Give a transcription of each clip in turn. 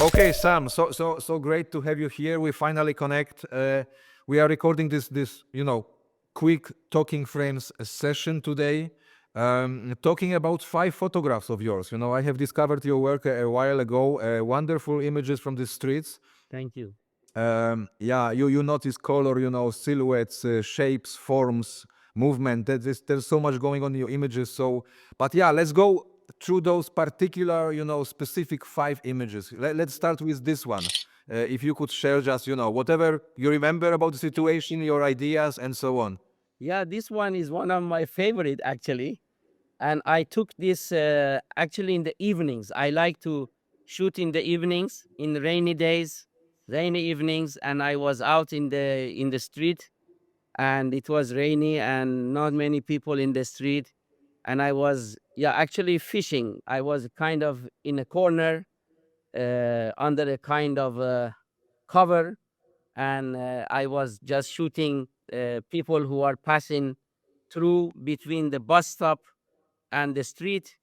Okay, Sam. So great to have you here. We finally connect. We are recording this quick talking frames session today, talking about 5 photographs of yours. I have discovered your work a while ago. Wonderful images from the streets. Thank you. Yeah, you notice color, silhouettes, shapes, forms, movement. There's so much going on in your images. But yeah, let's go through those particular, specific 5 images. Let's start with this one. If you could share just, whatever you remember about the situation, your ideas, and so on. Yeah, this one is one of my favorite actually. And I took this actually in the evenings. I like to shoot in the evenings, in rainy days, rainy evenings, and I was out in the street, and it was rainy and not many people in the street, and I was actually fishing. I was kind of in a corner under a kind of cover, and I was just shooting people who are passing through between the bus stop and the street.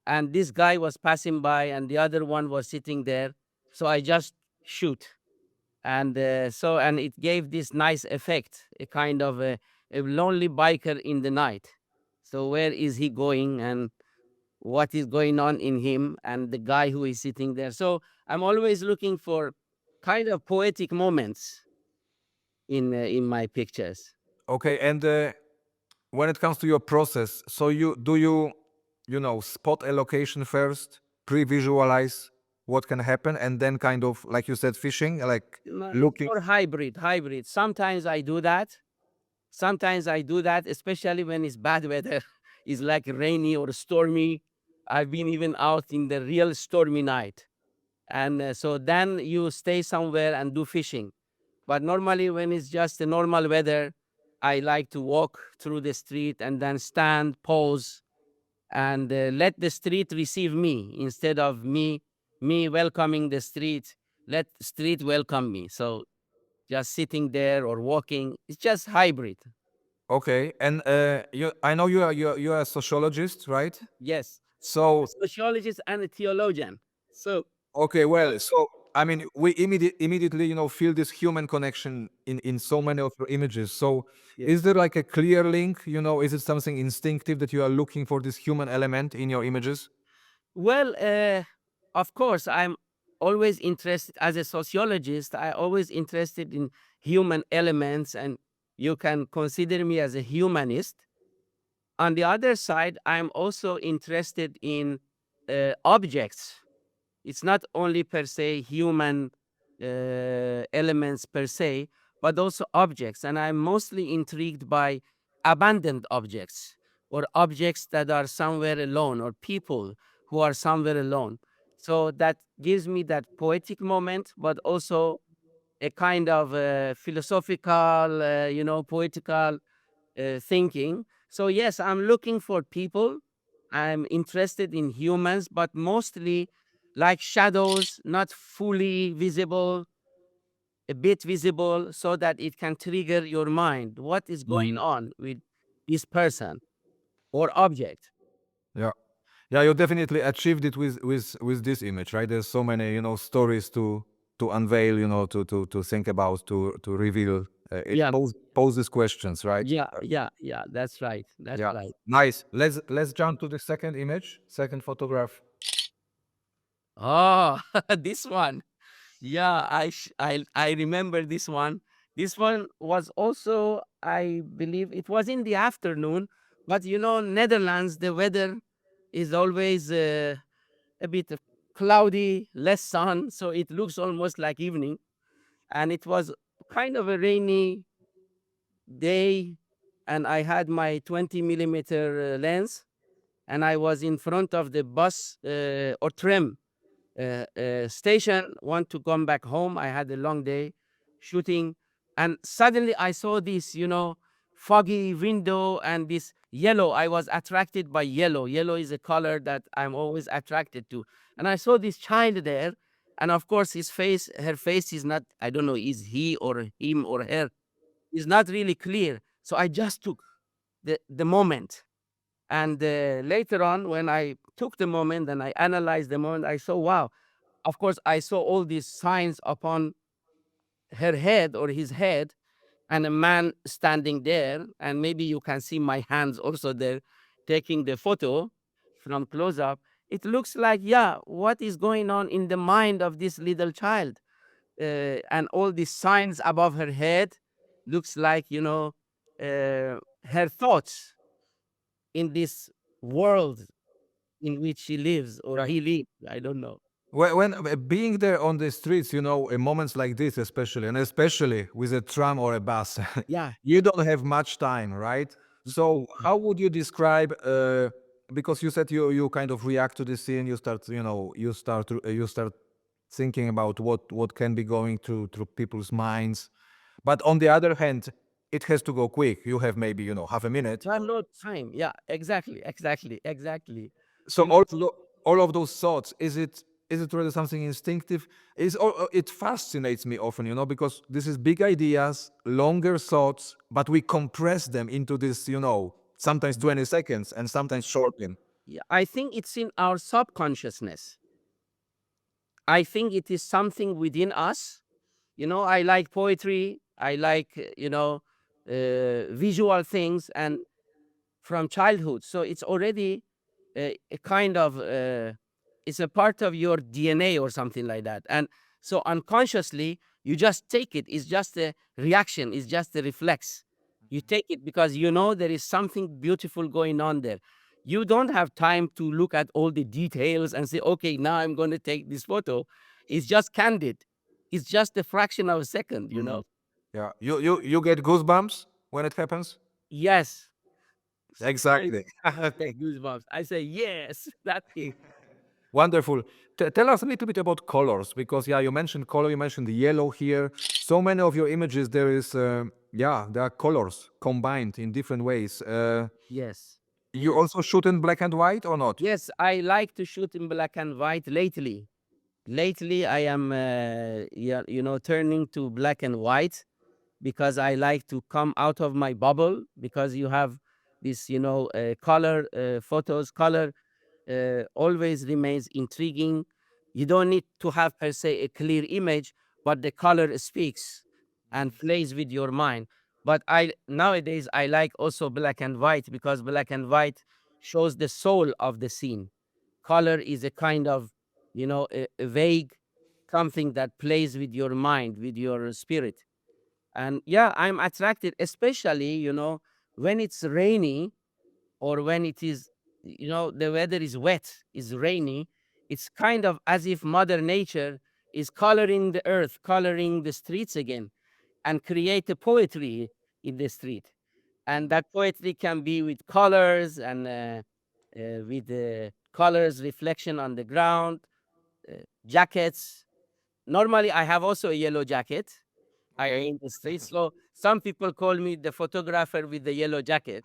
And this guy was passing by, and the other one was sitting there. So I just shoot, and and it gave this nice effect, a kind of a lonely biker in the night. So where is he going, and what is going on in him, and the guy who is sitting there? So I'm always looking for kind of poetic moments in my pictures. Okay, and when it comes to your process, so you spot a location first, pre-visualize what can happen, and then kind of like you said, fishing, like It's looking. more hybrid. Sometimes I do that. Sometimes I do that, especially when it's bad weather. It's like rainy or stormy. I've been even out in the real stormy night. And so then you stay somewhere and do fishing. But normally, when it's just a normal weather, I like to walk through the street and then stand, pause, and let the street receive me instead of me welcoming the street. Let street welcome me. So just sitting there or walking, it's just hybrid. Okay, and I know you are a sociologist, right? Yes, a So sociologist and a theologian. So okay, well, so I mean, we immediately feel this human connection in so many of your images. So yes. is there like a clear link? Is it something instinctive that you are looking for this human element in your images? Well, of course, I'm always interested as a sociologist. I always interested in human elements, and you can consider me as a humanist. On the other side, I'm also interested in objects. It's not only per se human elements per se, but also objects. And I'm mostly intrigued by abandoned objects, or objects that are somewhere alone, or people who are somewhere alone. So that gives me that poetic moment, but also a kind of philosophical, poetical thinking. So, yes, I'm looking for people. I'm interested in humans, but mostly like shadows, not fully visible, a bit visible, so that it can trigger your mind. What is going on with this person or object? Yeah. Yeah, you definitely achieved it with this image, right? There's so many, stories to unveil, to think about, to reveal. It Yeah, poses questions, right? yeah. That's right. That's Yeah. right. Nice. Let's jump to the second image, second photograph. Oh, this one. Yeah, I remember this one. This one was also, I believe, it was in the afternoon, but Netherlands, the weather is always a bit cloudy, less sun, so it looks almost like evening. And it was kind of a rainy day, and I had my 20 millimeter lens, and I was in front of the bus or tram station, want to come back home. I had a long day shooting, and suddenly I saw this, foggy window and this yellow. I was attracted by yellow. Yellow is a color that I'm always attracted to. And I saw this child there, and of course, her face is not, I don't know, is he or him or her, is not really clear. So I just took the moment. And later on, when I took the moment and I analyzed the moment, I saw, wow, Of course, I saw all these signs upon her head or his head, and a man standing there, and maybe you can see my hands also there taking the photo from close up. It looks like, yeah, what is going on in the mind of this little child? And all these signs above her head looks like, her thoughts in this world in which she lives or Right. he lives. I don't know. When being there on the streets, in moments like this, especially, and especially with a tram or a bus, Yeah. you don't have much time, right? So, how would you describe? Because you said you kind of react to the scene, you start, you start thinking about what can be going through people's minds. But on the other hand, it has to go quick. You have maybe half a minute. Time, no time. Yeah, exactly, exactly, exactly. So You know, all of those thoughts, is it really something instinctive? It fascinates me often, because this is big ideas, longer thoughts, but we compress them into this, sometimes 20 seconds and sometimes shorten. yeah, I think it's in our subconsciousness. I think it is something within us. I like poetry. I like, visual things, and from childhood. So it's already a kind of, it's a part of your DNA or something like that. And so unconsciously, you just take it. It's just a reaction. It's just a reflex. You take it because there is something beautiful going on there. You don't have time to look at all the details and say, okay, now I'm going to take this photo. It's just candid. It's just a fraction of a second. Yeah, you get goosebumps when it happens. Yes. I Exactly. take goosebumps. I say, yes, that's it. Wonderful. Tell us a little bit about colors, because yeah, you mentioned color, you mentioned the yellow here. So many of your images, there is, there are colors combined in different ways. Yes. You also shoot in black and white or not? Yes, I like to shoot in black and white lately. Lately, I am, yeah, turning to black and white because I like to come out of my bubble because you have this, color photos. Color always remains intriguing. You don't need to have per se a clear image, but the color speaks and plays with your mind. But I nowadays I like also black and white because black and white shows the soul of the scene. Color is a kind of, a vague something that plays with your mind, with your spirit. And yeah, I'm attracted, especially, when it's rainy or when it is, the weather is wet, is rainy. It's kind of as if Mother Nature is coloring the earth, coloring the streets again, and create a poetry in the street. And that poetry can be with colors and with the colors reflection on the ground, jackets. Normally, I have also a yellow jacket. I Okay. in the streets. So some people call me the photographer with the yellow jacket.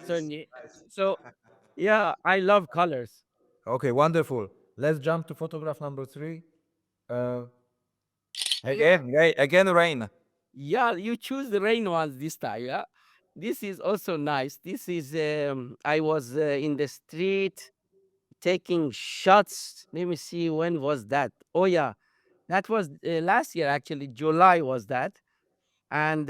So, so yeah, I love colors. Okay, wonderful. Let's jump to photograph number 3. Uh, again, rain. Yeah, you choose the rain ones this time. Yeah, this is also nice. This is I was in the street taking shots. Let me see, when was that? Oh yeah, that was last year actually. July was that. And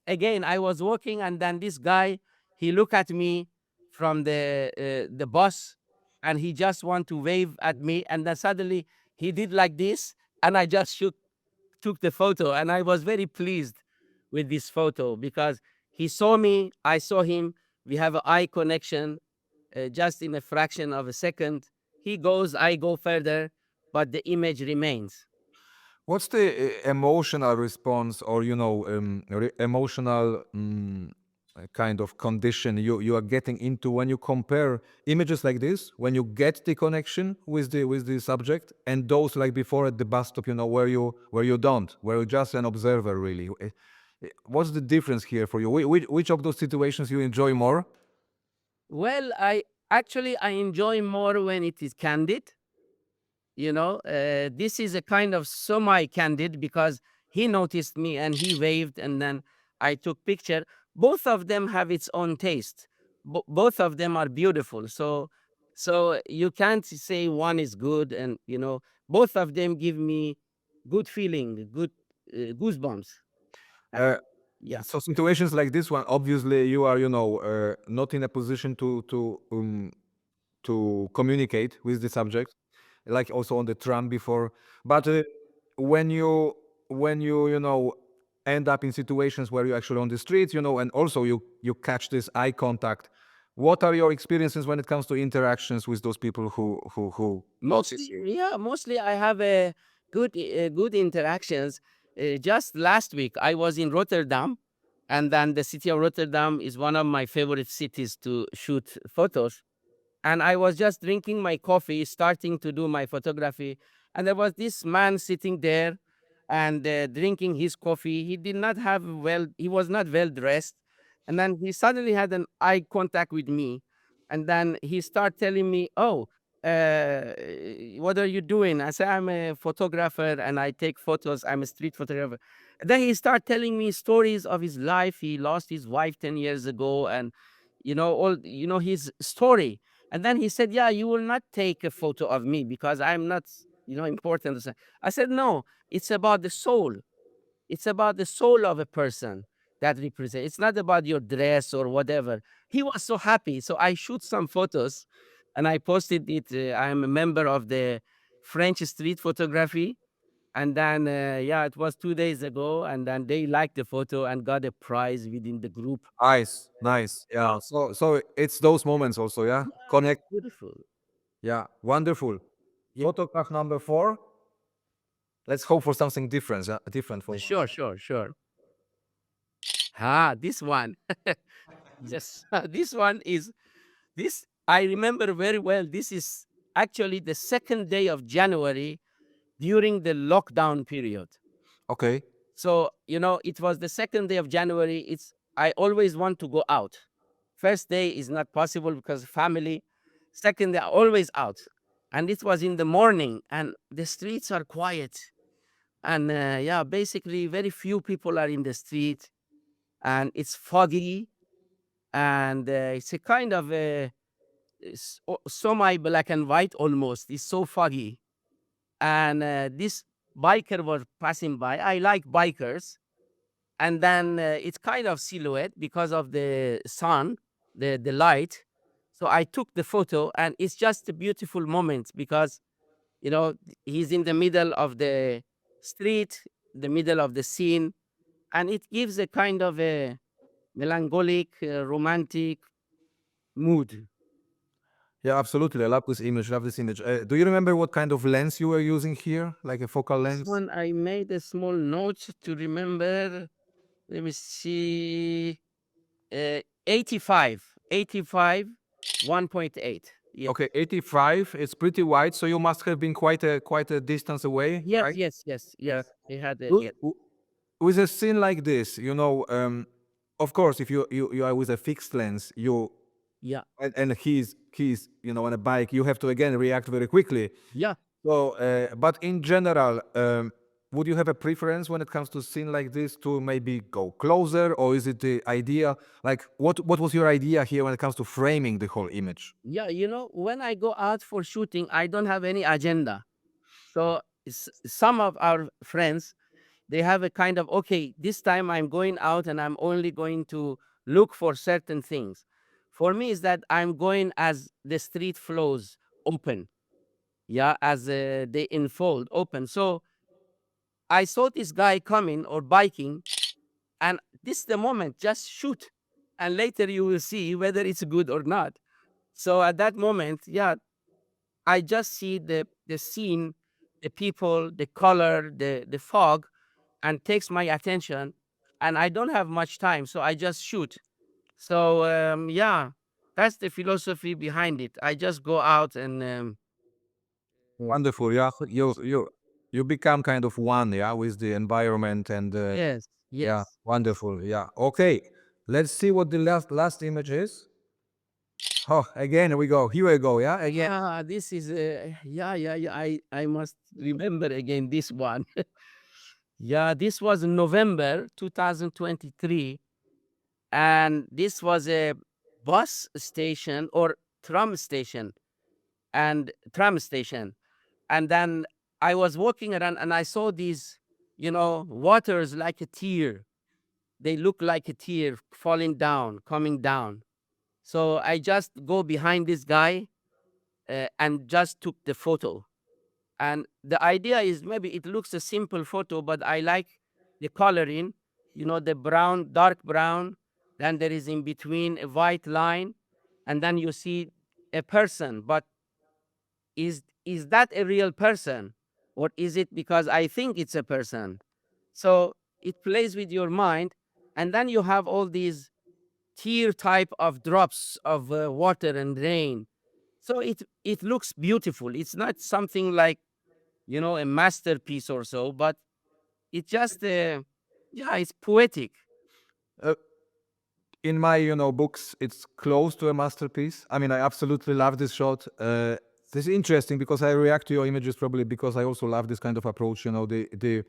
again, I was walking, and then this guy, he looked at me from the bus, and he just want to wave at me, and then suddenly he did like this, and I just took the photo, and I was very pleased with this photo because he saw me, I saw him, we have an eye connection, just in a fraction of a second. He goes, I go further, but the image remains. What's the emotional response, or emotional kind of condition you are getting into when you compare images like this, when you get the connection with the subject, and those like before at the bus stop, where you don't, where you're just an observer really? What's the difference here for you? Which of those situations you enjoy more? Well, I enjoy more when it is candid. This is a kind of semi candid because he noticed me and he waved, and then I took picture. Both of them have its own taste. Both of them are beautiful. So So you can't say one is good, and both of them give me good feeling, good goosebumps. Uh, Uh, Yeah, so situations like this one, obviously, you are, not in a position to communicate with the subject, like also on the tram before. But when you end up in situations where you're actually on the streets, and also you catch this eye contact. What are your experiences when it comes to interactions with those people who mostly, yeah, mostly I have a good interactions. Just last week, I was in Rotterdam, and then the city of Rotterdam is one of my favorite cities to shoot photos. And I was just drinking my coffee, starting to do my photography, and there was this man sitting there and drinking his coffee. He did not have well, he was not well dressed, and then he suddenly had an eye contact with me, and then he started telling me, "Oh, what are you doing?" I said, "I'm a photographer and I take photos. I'm a street photographer." And then he started telling me stories of his life. He lost his wife 10 years ago, and all his story. And then he said, "Yeah, you will not take a photo of me because I'm not, important." I said, "No, it's about the soul. It's about the soul of a person that represents. It's not about your dress or whatever." He was so happy. So I shoot some photos and I posted it. I'm a member of the French street photography. And then, yeah, it was 2 days ago. And then they liked the photo and got a prize within the group. nice, yeah. So it's those moments also, yeah. Yeah, Connect, beautiful. yeah, wonderful. Yeah, Photograph number 4. Let's hope for something different, different for once. sure, sure, sure. Ah, this one. Yes, this one is this. I remember very well. This is actually the second day of January during the lockdown period. Okay. So, it was the second day of January. I always want to go out. First day is not possible because family. Second day, always out. And it was in the morning, and the streets are quiet. And yeah, basically, very few people are in the street, and it's foggy, and it's a kind of a semi black and white almost. It's so foggy, and this biker was passing by. I like bikers, and then it's kind of silhouette because of the sun, the light. So I took the photo, and it's just a beautiful moment because he's in the middle of the street, the middle of the scene, and it gives a kind of a melancholic, romantic mood. Yeah, absolutely. I love this image. Love this image. Do you remember what kind of lens you were using here? Like a focal This lens? one I made a small note to remember. Let me see. 85, 85, 1.8. Yeah. Okay, 85. It's pretty wide, so you must have been quite a distance away, Yes, right? yes, yes, yes. He had a, W- yeah, w- With a scene like this, of course, if you are with a fixed lens, yeah, and he's on a bike, you have to again react very quickly. yeah. So, but in general, would you have a preference when it comes to scene like this to maybe go closer, or is it the idea? Like, what was your idea here when it comes to framing the whole image? Yeah, when I go out for shooting, I don't have any agenda. So some of our friends, they have a kind of, okay, this time I'm going out and I'm only going to look for certain things. For me, is that I'm going as the street flows open, yeah, as they unfold open. So I saw this guy coming or biking, and this is the moment, just shoot. And later you will see whether it's good or not. So at that moment, yeah, I just see the scene, the people, the color, the fog, and takes my attention. And I don't have much time, so I just shoot. So yeah, that's the philosophy behind it. I just go out and Wonderful, yeah. You yes, you you become kind of one, yeah, with the environment and yes, yeah, yes. wonderful, yeah. Okay, let's see what the last image is. Oh, again we go. Here we go, yeah. Again. Ah, this is yeah, yeah, yeah. I must remember again this one. Yeah, this was in November 2023, and this was a bus station or tram station. and tram station. And then I was walking around and I saw these, waters like a tear. They look like a tear falling down, coming down. So I just go behind this guy and just took the photo. And the idea is maybe it looks a simple photo, but I like the coloring, the brown, dark brown. Then there is in between a white line, and then you see a person. But is that a real person, or is it because I think it's a person? So it plays with your mind, and then you have all these tear type of drops of water and rain. So it looks beautiful. It's not something like a masterpiece or so, but it just yeah, it's poetic. Uh, in my books, it's close to a masterpiece. I mean, I absolutely love this shot. This is interesting because I react to your images probably because I also love this kind of approach. The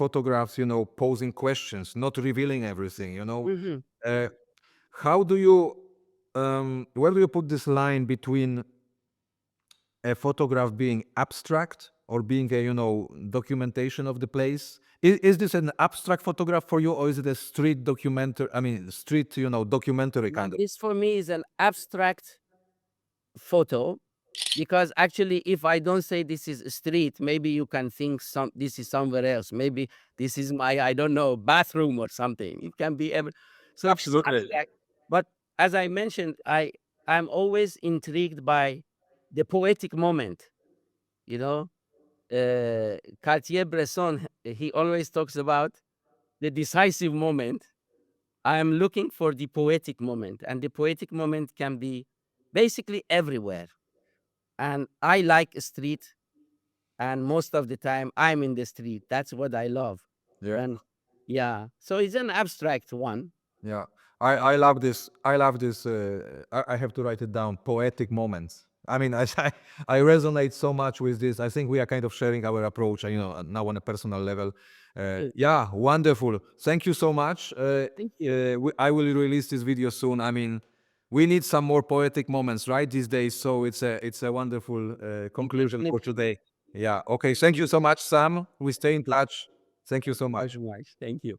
photographs, posing questions, not revealing everything. Mhm. Uh, how do you where do you put this line between a photograph being abstract or being a documentation of the place? Is this an abstract photograph for you, or is it a street documentary? I mean, street documentary Now, kind of? this for me is an abstract photo, because actually if I don't say this is a street, maybe you can think this is somewhere else. Maybe this is my, I don't know, bathroom or something. It can be every, so it's Absolutely. abstract. But as I mentioned, I'm always intrigued by the poetic moment. you know Cartier-Bresson, he always talks about the decisive moment. I am looking for the poetic moment, and the poetic moment can be basically everywhere. And I like a street, and most of the time I'm in the street. That's what I love. Yeah. And yeah, so it's an abstract one. Yeah, I love this. I love this. I have to write it down. Poetic moments. I mean, I resonate so much with this. I think we are kind of sharing our approach, now on a personal level. Uh, Yeah, wonderful. Thank you so much. Thank you. I will release this video soon. I mean, we need some more poetic moments, right, these days. So it's a wonderful conclusion for Definitely. today. Yeah. Okay. Thank you so much, Sam. We stay in touch. Thank you so Thank you much. so much. Thank you.